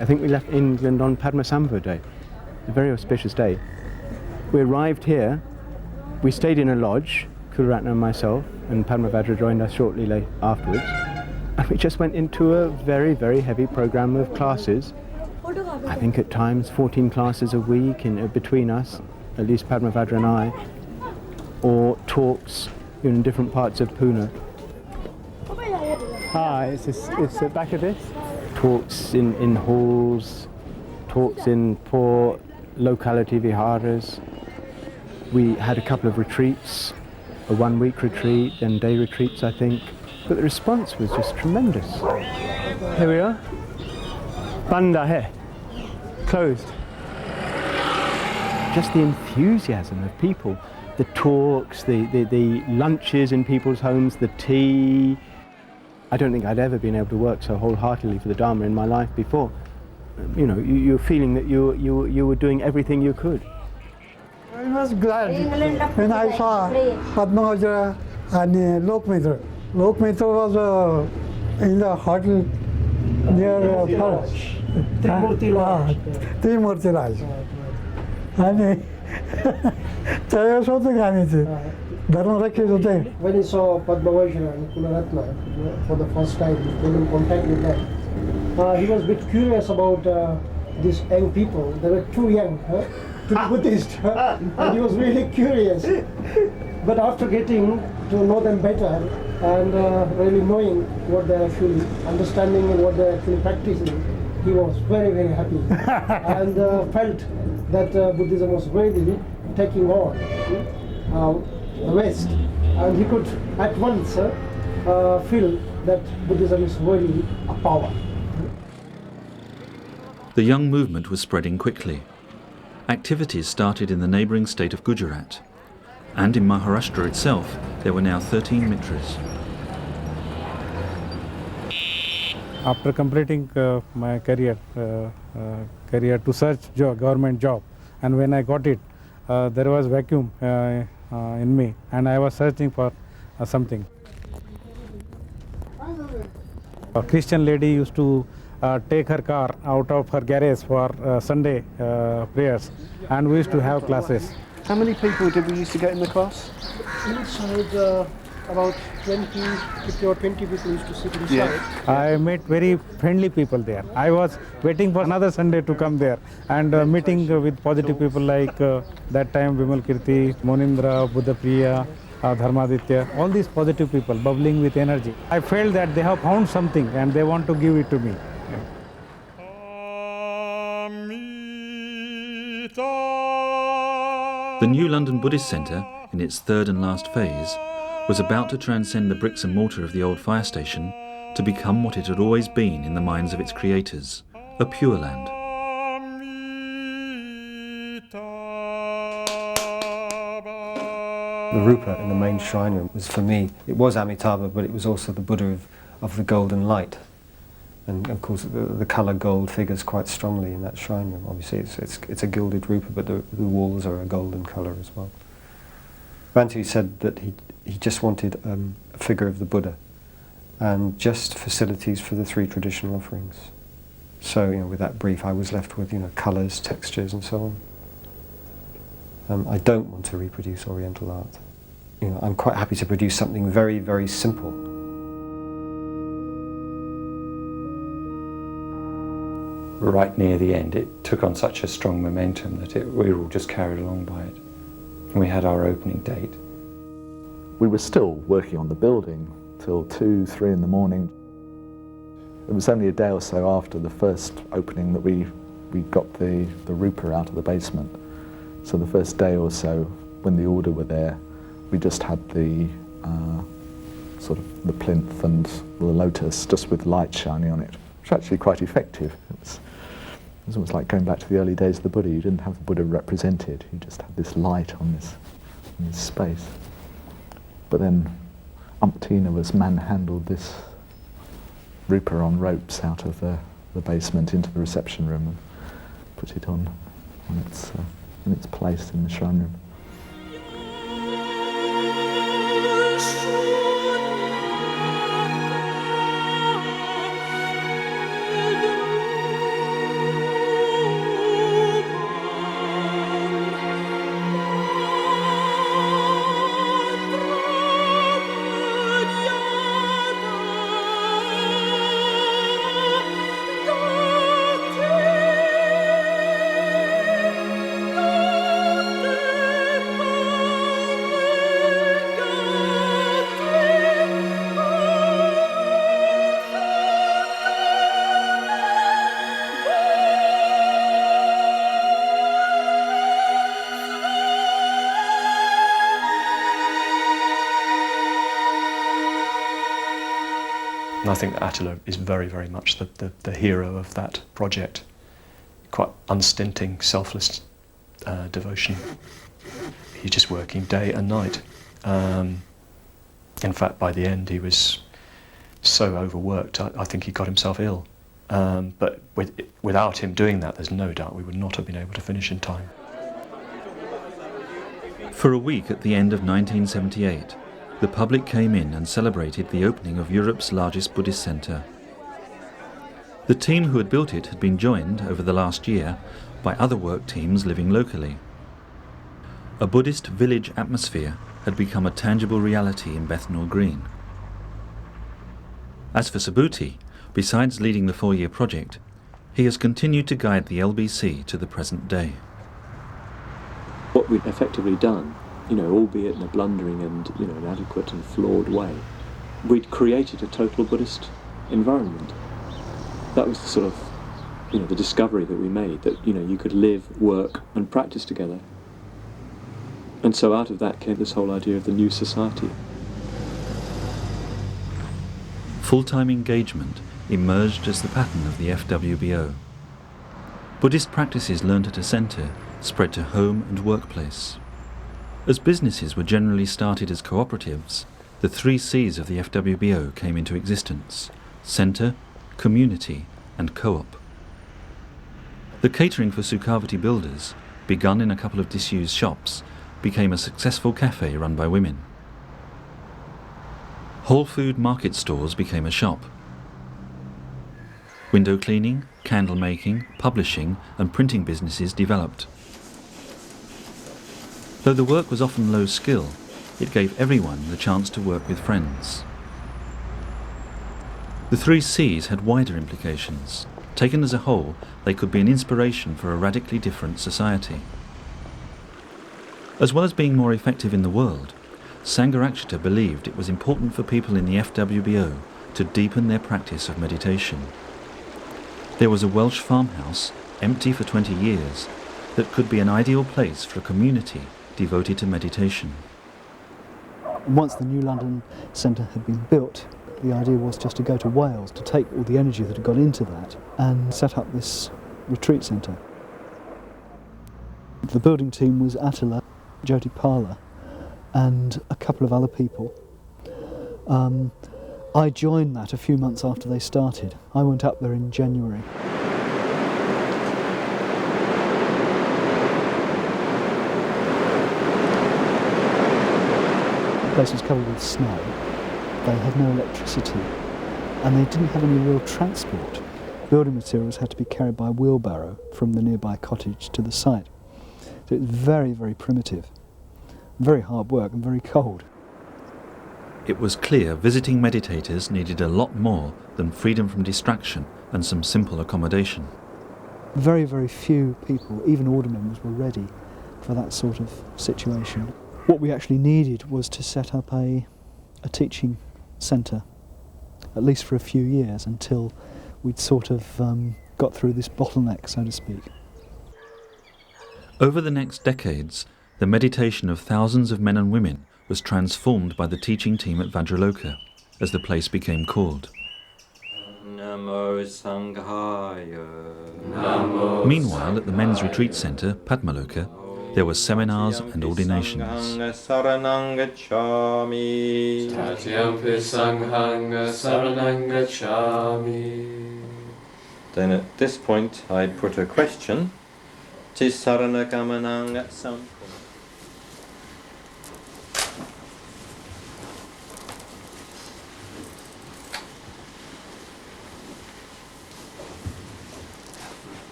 I think we left England on Padmasambhava Day, a very auspicious day. We arrived here, we stayed in a lodge, Kularatna and myself, and Padmavajra joined us shortly afterwards, and we just went into a very, very heavy program of classes. I think at times 14 classes a week between us, at least Padmavajra and I, or talks in different parts of Pune. It's the back of this? Talks in halls, talks in poor locality viharas. We had a couple of retreats, a one-week retreat and day retreats, I think. But the response was just tremendous. Here we are. Banda hai, closed. Just the enthusiasm of people, the talks, the lunches in people's homes, the tea. I don't think I'd ever been able to work so wholeheartedly for the Dharma in my life before. You're feeling that you were doing everything you could. I was glad when I saw Padmavajra and Lokamitra. Lokamitra was in the hotel near Trimurti Lodge. Trimurti Lodge. And Chaya Sota Ganiti. When he saw Padmavajra and Kularatna for the first time, he came in contact with them. He was a bit curious about these young people. They were too young to be Buddhist, and he was really curious. But after getting to know them better and really knowing what they're actually understanding and what they're actually practicing, he was very, very happy and felt that Buddhism was really taking on the West, and he could at once feel that Buddhism is really a power. The young movement was spreading quickly. Activities started in the neighbouring state of Gujarat, and in Maharashtra itself there were now 13 mitras. After completing my career to search government job, and when I got it, there was vacuum in me, and I was searching for something. A Christian lady used to take her car out of her garage for Sunday prayers, and we used to have classes. How many people did we used to get in the class? Inside about 50 or 20 people used to sit inside. Yeah. I met very friendly people there. I was waiting for another Sunday to come there and meeting with positive people like that time Vimal Kirti, Monindra, Buddha Priya, Dharmaditya, all these positive people bubbling with energy. I felt that they have found something and they want to give it to me. The new London Buddhist Centre, in its third and last phase, was about to transcend the bricks and mortar of the old fire station to become what it had always been in the minds of its creators, a Pure Land. The Rupa in the main shrine room was, for me, it was Amitabha, but it was also the Buddha of the golden light. And of course the colour gold figures quite strongly in that shrine room. Obviously it's a gilded Rupa, but the walls are a golden colour as well. Bhante said that he just wanted a figure of the Buddha, and just facilities for the 3 traditional offerings. So, with that brief, I was left with, colours, textures, and so on. I don't want to reproduce Oriental art. I'm quite happy to produce something very, very simple. Right near the end, it took on such a strong momentum that we were all just carried along by it. And we had our opening date. We were still working on the building till 2, 3 in the morning. It was only a day or so after the first opening that we got the Rupa out of the basement. So the first day or so, when the order were there, we just had the sort of the plinth and the lotus just with light shining on it. It was actually quite effective. It was almost like going back to the early days of the Buddha. You didn't have the Buddha represented. You just had this light on this space. But then umpteen of us manhandled this Rupa on ropes out of the basement into the reception room and put it in its place in the shrine room. And I think that Attila is very, very much the hero of that project. Quite unstinting, selfless devotion. He's just working day and night. In fact, by the end, he was so overworked, I think he got himself ill. But without him doing that, there's no doubt we would not have been able to finish in time. For a week at the end of 1978, the public came in and celebrated the opening of Europe's largest Buddhist centre. The team who had built it had been joined over the last year by other work teams living locally. A Buddhist village atmosphere had become a tangible reality in Bethnal Green. As for Subhuti, besides leading the 4-year project, he has continued to guide the LBC to the present day. What we'd effectively done, albeit in a blundering and inadequate and flawed way, we'd created a total Buddhist environment. That was the sort of, the discovery that we made, that, you could live, work and practice together. And so out of that came this whole idea of the new society. Full-time engagement emerged as the pattern of the FWBO. Buddhist practices learnt at a centre spread to home and workplace. As businesses were generally started as cooperatives, the 3 C's of the FWBO came into existence: centre, community and co-op. The catering for Sukhavati builders, begun in a couple of disused shops, became a successful cafe run by women. Whole food market stores became a shop. Window cleaning, candle making, publishing and printing businesses developed. Though the work was often low skill, it gave everyone the chance to work with friends. The 3 C's had wider implications. Taken as a whole, they could be an inspiration for a radically different society. As well as being more effective in the world, Sangharakshita believed it was important for people in the FWBO to deepen their practice of meditation. There was a Welsh farmhouse, empty for 20 years, that could be an ideal place for a community devoted to meditation. Once the new London Centre had been built, the idea was just to go to Wales, to take all the energy that had gone into that and set up this retreat centre. The building team was Attila, Jyoti Parla and a couple of other people. I joined that a few months after they started. I went up there in January. The place was covered with snow, They had no electricity, and they didn't have any real transport. Building materials had to be carried by wheelbarrow from the nearby cottage to the site. So it was very, very primitive, very hard work and very cold. It was clear visiting meditators needed a lot more than freedom from distraction and some simple accommodation. Very, very few people, even order members, were ready for that sort of situation. What we actually needed was to set up a teaching centre, at least for a few years, until we'd sort of got through this bottleneck, so to speak. Over the next decades, the meditation of thousands of men and women was transformed by the teaching team at Vajraloka, as the place became called. Namo Sanghaya. Meanwhile, at the men's retreat centre, Padmaloka, there were seminars and ordinations. Then at this point I put a question. Tisaranagamanaga Sampam.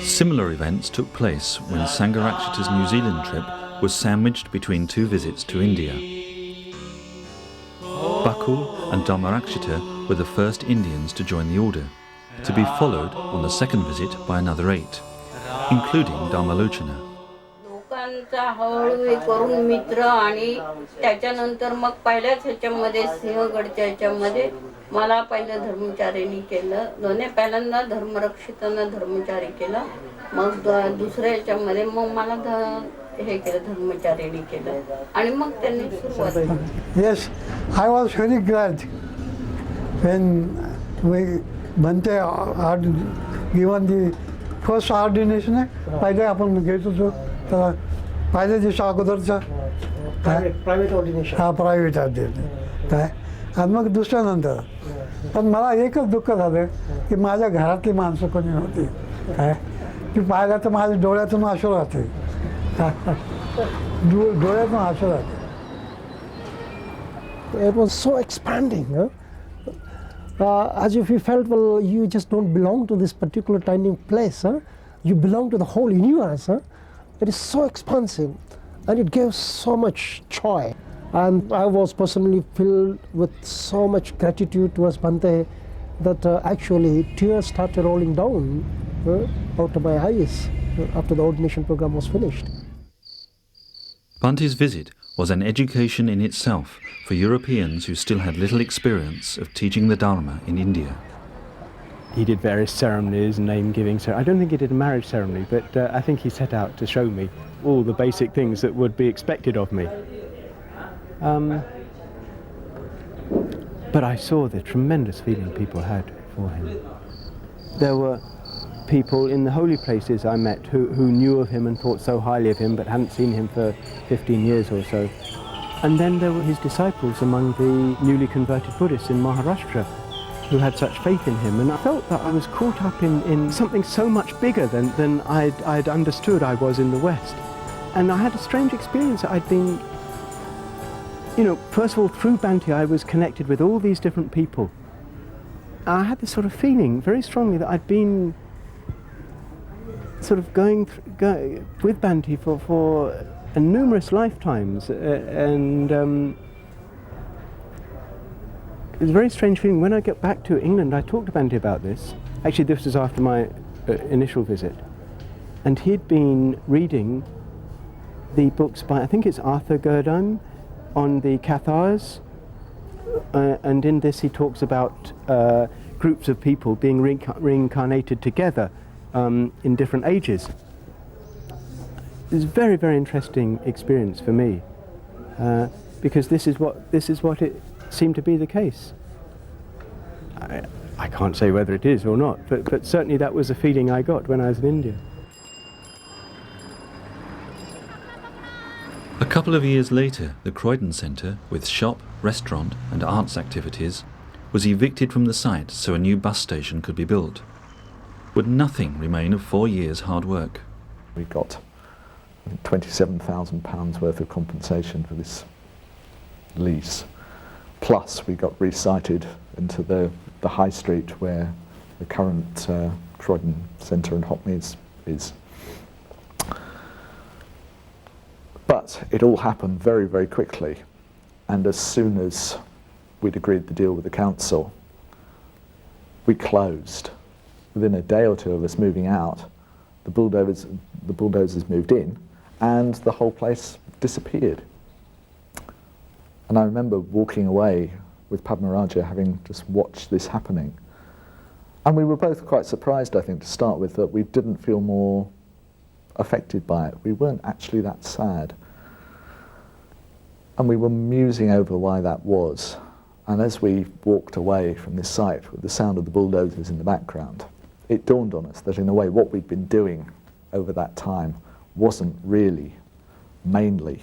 Similar events took place when Sangharakshita's New Zealand trip was sandwiched between two visits to India. Bakul and Dharmarakshita were the first Indians to join the order, to be followed on the second visit by another 8, including Dharmalochana. लोकांचा हळूहळू करून मित्र आणि त्याच्यानंतर मग पहिल्याच ह्याच्यामध्ये सिंहगडच्या ह्याच्यामध्ये मला पहिलं धर्मचारिणी केलं. दोन्ही पहिल्यांदा धर्मरक्षितांना धर्मचारी केलं, मग दुसऱ्या ह्याच्यामध्ये मग मला हे केलं, धर्मचारिणी केलं आणि मग त्यांनी सुरुवात केली. Yes, I was very glad when we Bhante had given the first ordination. पहिले आपण घेत होतो तर पहिल्या दिवसा अगोदरचा प्रायव्हेट ऑर्डिनेशन. हा प्रायव्हेट ऑर्डिनेशन काय, आणि मग दुसऱ्यानंतर. पण मला एकच दुःख झालं की माझ्या घरातली माणसं कोणी नव्हती काय, की पाहिलं तर माझ्या डोळ्यातून आशू राहते, डोळ्यातून आशू राहते. It was so expanding, as if you felt, well, you just don't belong to this particular tiny place, you belong to the whole universe. It is so expansive and it gave so much joy. And I was personally filled with so much gratitude towards Bhante that actually tears started rolling down out of my eyes after the ordination program was finished. Bhante's visit was an education in itself for Europeans who still had little experience of teaching the Dharma in India. He did various ceremonies, name-giving. So I don't think he did a marriage ceremony, but I think he set out to show me all the basic things that would be expected of me. But I saw the tremendous feeling people had for him. There were people in the holy places I met who knew of him and thought so highly of him but hadn't seen him for 15 years or so. And then there were his disciples among the newly converted Buddhists in Maharashtra who had such faith in him, and I felt that I was caught up in something so much bigger than I'd understood I was in the West. And I had a strange experience. I'd been, first of all, through Bhante I was connected with all these different people. I had this sort of feeling very strongly that I'd been sort of going with Bhante for numerous lifetimes, and it was a very strange feeling. When I got back to England, I talked to Bhante about this. Actually, this was after my initial visit, and he'd been reading the books by, I think it's Arthur Gurdheim, on the Cathars, and in this he talks about groups of people being reincarnated together in different ages. It was a very, very interesting experience for me, because this is what it seemed to be the case. I can't say whether it is or not, but certainly that was a feeling I got when I was in India. A couple of years later, the Croydon Centre, with shop, restaurant and arts activities, was evicted from the site so a new bus station could be built. would nothing remain of 4 years' hard work. We got £27,000 worth of compensation for this lease. Plus we got resited into the high street where the current Croydon Centre and Hotmeads is. But it all happened very, very quickly, and as soon as we'd agreed the deal with the council, we closed. Within a day or two of us moving out, the bulldozers moved in, and the whole place disappeared. And I remember walking away with Padmaraja, having just watched this happening. And we were both quite surprised, I think, to start with, that we didn't feel more affected by it. We weren't actually that sad. And we were musing over why that was. And as we walked away from this site with the sound of the bulldozers in the background, it dawned on us that in a way what we'd been doing over that time wasn't really mainly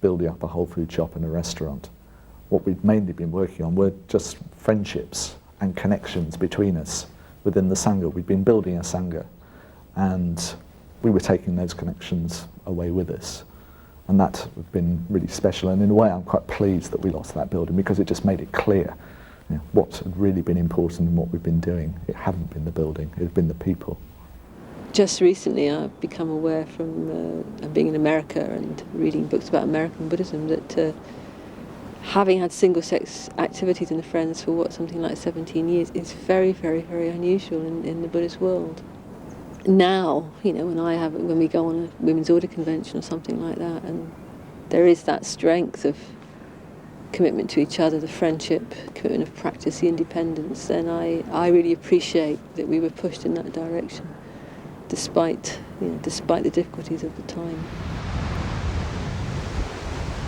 building up a whole food shop and a restaurant. What we'd mainly been working on were just friendships and connections between us within the Sangha. We'd been building a Sangha, and we were taking those connections away with us. And that has been really special, and in a way I'm quite pleased that we lost that building, because it just made it clear, you know, what had really been important and what we've been doing. It hadn't been the building, it had been the people. Just recently I've become aware from being in America and reading books about American Buddhism that having had single-sex activities in the Friends for something like 17 years is very, very, very unusual in the Buddhist world. Now, you know, when we go on a women's order convention or something like that, and there is that strength of commitment to each other, the friendship, commitment of practice, the independence, then I really appreciate that we were pushed in that direction, despite the difficulties of the time.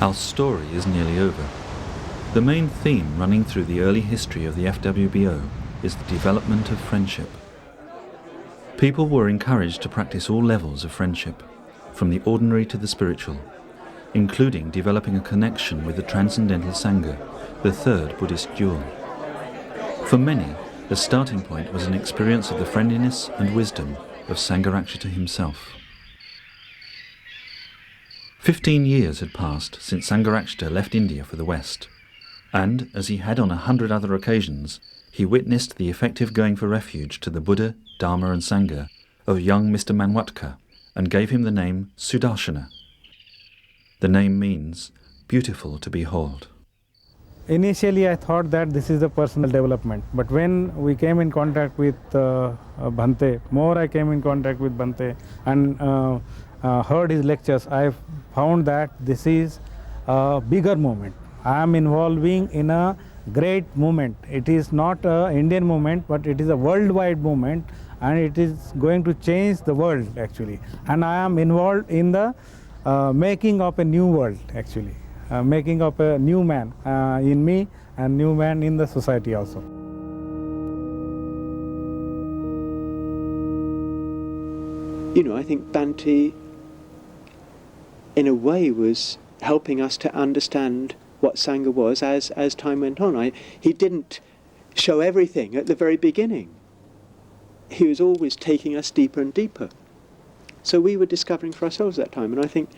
Our story is nearly over. The main theme running through the early history of the FWBO is the development of friendship. People were encouraged to practice all levels of friendship, from the ordinary to the spiritual, including developing a connection with the Transcendental Sangha, the third Buddhist jewel. For many, the starting point was an experience of the friendliness and wisdom of Sangharakshita himself. 15 years had passed since Sangharakshita left India for the West, and, as he had on 100 other occasions, he witnessed the effective going for refuge to the Buddha, Dharma and Sangha of young Mr. Manwatka, and gave him the name Sudarshana. The name means beautiful to behold. Initially I thought that this is the personal development, but when we came in contact with Bhante, more I came in contact with Bhante and heard his lectures, I found that this is a bigger movement. I am involving in a great movement. It is not an Indian movement, but it is a worldwide movement, and it is going to change the world actually. And I am involved in the making of a new world actually, making of a new man in me and new man in the society also. You know, I think Bhante in a way was helping us to understand what Sangha was as time went on. He didn't show everything at the very beginning. He was always taking us deeper and deeper. So we were discovering for ourselves that time, and I think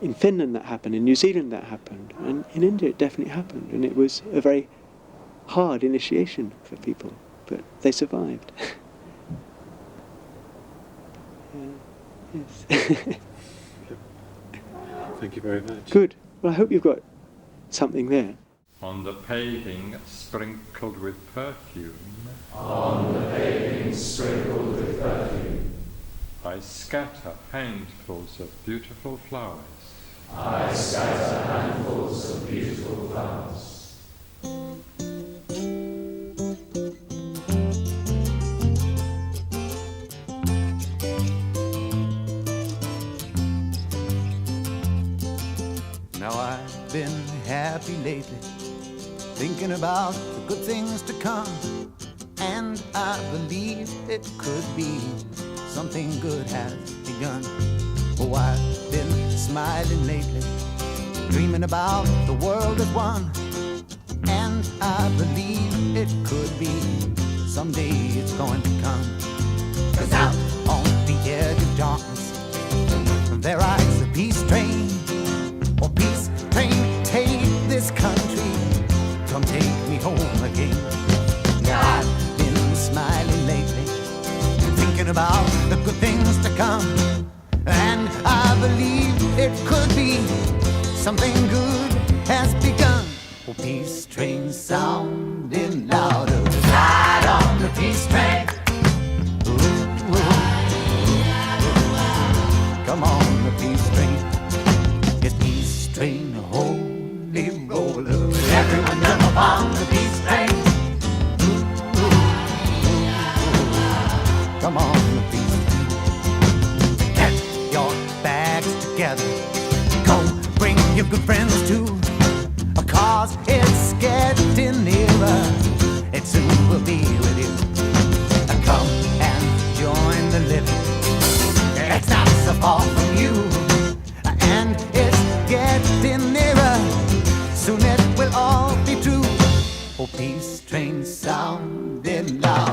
in Finland that happened, in New Zealand that happened, and in India it definitely happened, and it was a very hard initiation for people, but they survived. Yes. Thank you very much. Good. Well, I hope you've got something there. On the paving sprinkled with perfume. On the paving sprinkled with perfume. I scatter handfuls of beautiful flowers. I scatter handfuls of beautiful flowers. Now I've been happy lately, thinking about the good things to come, and I believe it could be something good has begun. Oh, I've been smiling lately, dreaming about the world as one, and I believe it could be someday it's going to come. 'Cause out on the edge of darkness, there rides the peace train. Oh, peace train, take this country, come take me home again. I've been smiling lately, thinking about the good things to come, and I believe it could be something good has begun. Oh, peace train sounding louder, ride on the peace train. Ooh, ooh. Come on, the peace train. It's peace train, holy roller. Everyone jump upon the peace train. Come on, the peace train. Get your bags together. Go, bring your good friends too. 'Cause it's getting nearer. It soon will be with you. Come and join the living. It's not so far from you. And it's getting nearer. Soon it will all be true. Oh, peace train sounding loud.